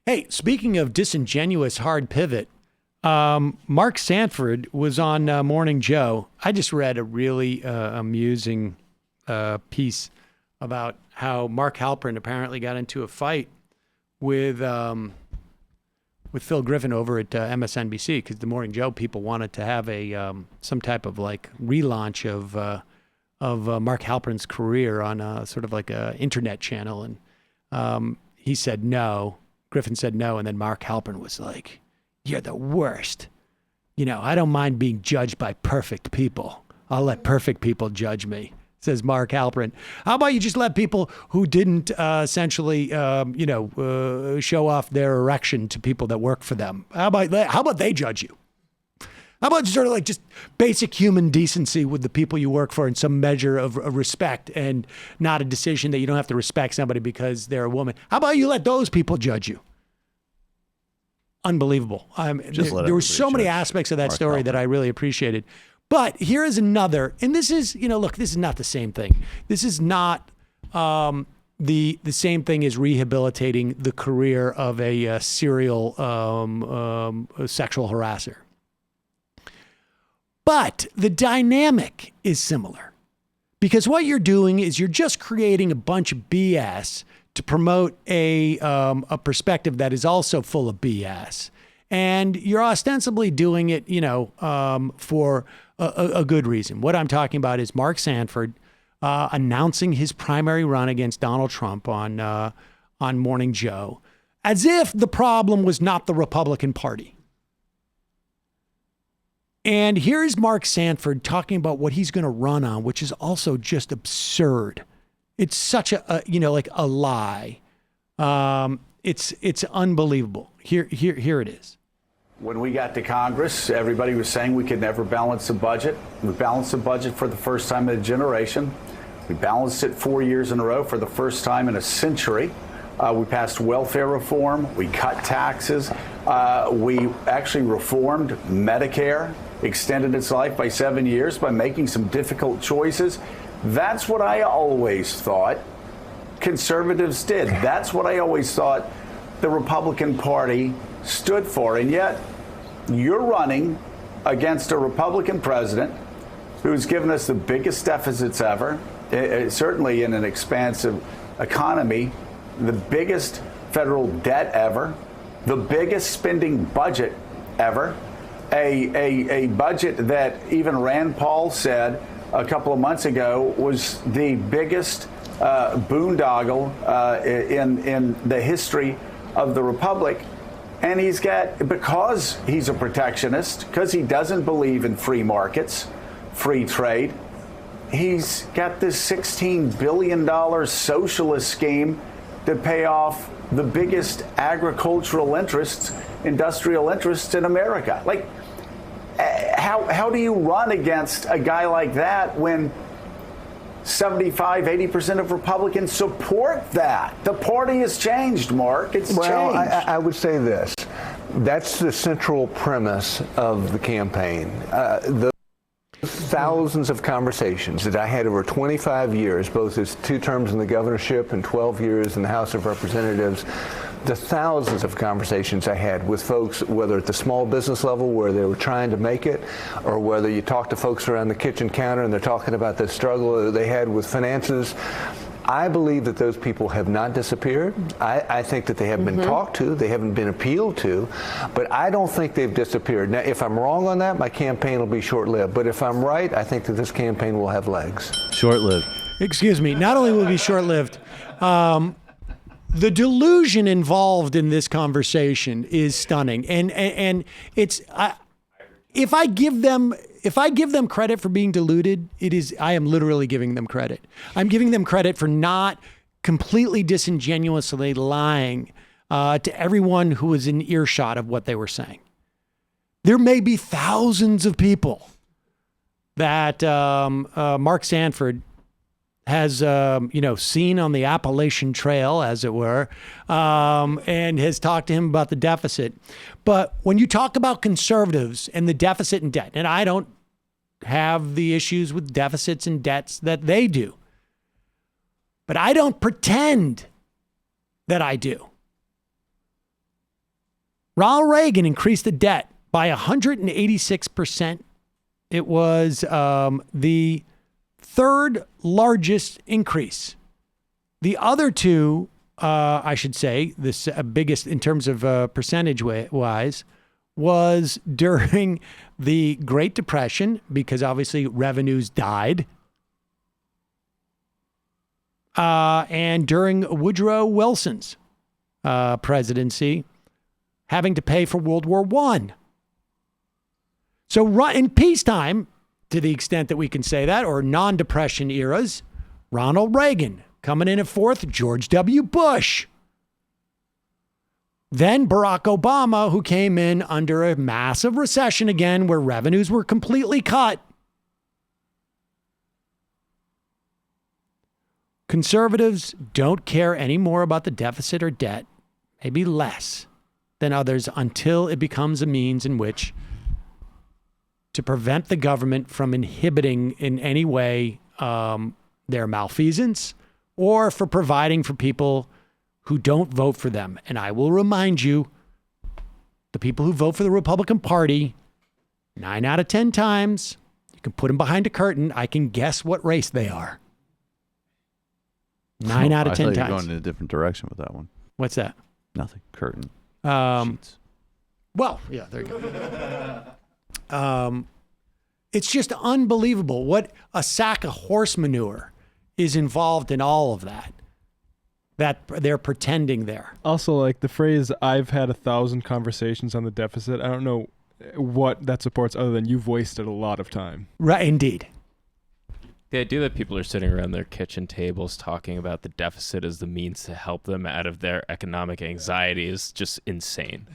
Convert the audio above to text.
Hey, speaking of disingenuous hard pivot, Mark Sanford was on Morning Joe. I just read a really amusing piece about how Mark Halperin apparently got into a fight with Phil Griffin over at MSNBC because the Morning Joe people wanted to have a some type of like relaunch of Mark Halperin's career on a sort of like a internet channel, and he said no. Griffin said no, and then Mark Halperin was like, "You're the worst. You know, I don't mind being judged by perfect people. I'll let perfect people judge me," says Mark Halperin. How about you just let people who didn't essentially, show off their erection to people that work for them? How about they judge you? How about sort of like just basic human decency with the people you work for and some measure of respect and not a decision that you don't have to respect somebody because they're a woman? How about you let those people judge you? Unbelievable. There were so many aspects of that story that I really appreciated. But here is another, and this is, look, this is not the same thing. This is not the same thing as rehabilitating the career of a serial sexual harasser. But the dynamic is similar because what you're doing is you're just creating a bunch of BS to promote a perspective that is also full of BS. And you're ostensibly doing it, for a good reason. What I'm talking about is Mark Sanford announcing his primary run against Donald Trump on Morning Joe, as if the problem was not the Republican Party. And here's Mark Sanford talking about what he's going to run on, which is also just absurd. It's such a lie. It's unbelievable. Here it is. When we got to Congress, everybody was saying we could never balance the budget. We balanced the budget for the first time in a generation. We balanced it 4 years in a row for the first time in a century. We passed welfare reform. We cut taxes. We actually reformed Medicare, extended its life by 7 years by making some difficult choices. That's what I always thought conservatives did. That's what I always thought the Republican Party stood for. And yet you're running against a Republican president who's given us the biggest deficits ever, certainly in an expansive economy, the biggest federal debt ever, the biggest spending budget ever, a budget that even Rand Paul said a couple of months ago was the biggest boondoggle in the history of the Republic. And because he's a protectionist, because he doesn't believe in free markets, free trade, he's got this $16 billion socialist scheme to pay off the biggest agricultural interests, industrial interests in America. Like, how do you run against a guy like that when 75-80% of Republicans support that? The party has changed, Mark. It's changed. I would say this. That's the central premise of the campaign. The thousands of conversations that I had over 25 years, both as 2 terms in the governorship and 12 years in the House of Representatives, the thousands of conversations I had with folks, whether at the small business level where they were trying to make it, or whether you talk to folks around the kitchen counter and they're talking about the struggle that they had with finances. I believe that those people have not disappeared. I think that they have been talked to. They haven't been appealed to. But I don't think they've disappeared. Now, if I'm wrong on that, my campaign will be short-lived. But if I'm right, I think that this campaign will have legs. Short-lived. Excuse me. Not only will it be short-lived, the delusion involved in this conversation is stunning. And it's if I give them credit for being deluded, I am literally giving them credit. I'm giving them credit for not completely disingenuously lying to everyone who was in earshot of what they were saying. There may be thousands of people that Mark Sanford has seen on the Appalachian Trail, as it were, and has talked to him about the deficit. But when you talk about conservatives and the deficit and debt, and I don't have the issues with deficits and debts that they do, but I don't pretend that I do. Ronald Reagan increased the debt by 186%. It was the third largest increase. The other two, I should say, this biggest in terms of percentage-wise, was during the Great Depression, because obviously revenues died, and during Woodrow Wilson's presidency, having to pay for World War I. So in peacetime, to the extent that we can say that, or non-depression eras, Ronald Reagan. Coming in at fourth, George W. Bush. Then Barack Obama, who came in under a massive recession again, where revenues were completely cut. Conservatives don't care any more about the deficit or debt, maybe less than others, until it becomes a means in which to prevent the government from inhibiting in any way their malfeasance, or for providing for people who don't vote for them. And I will remind you, the people who vote for the Republican Party, 9 out of 10 times, you can put them behind a curtain, I can guess what race they are. 9 out of 10 times. You're going in a different direction with that one. What's that? Nothing. Curtain. Sheets. Well, yeah, there you go. It's just unbelievable what a sack of horse manure is involved in all of that they're pretending there. Also, like the phrase, I've had 1,000 conversations on the deficit. I don't know what that supports other than you've wasted a lot of time. Right, indeed. The idea that people are sitting around their kitchen tables talking about the deficit as the means to help them out of their economic anxiety is just insane.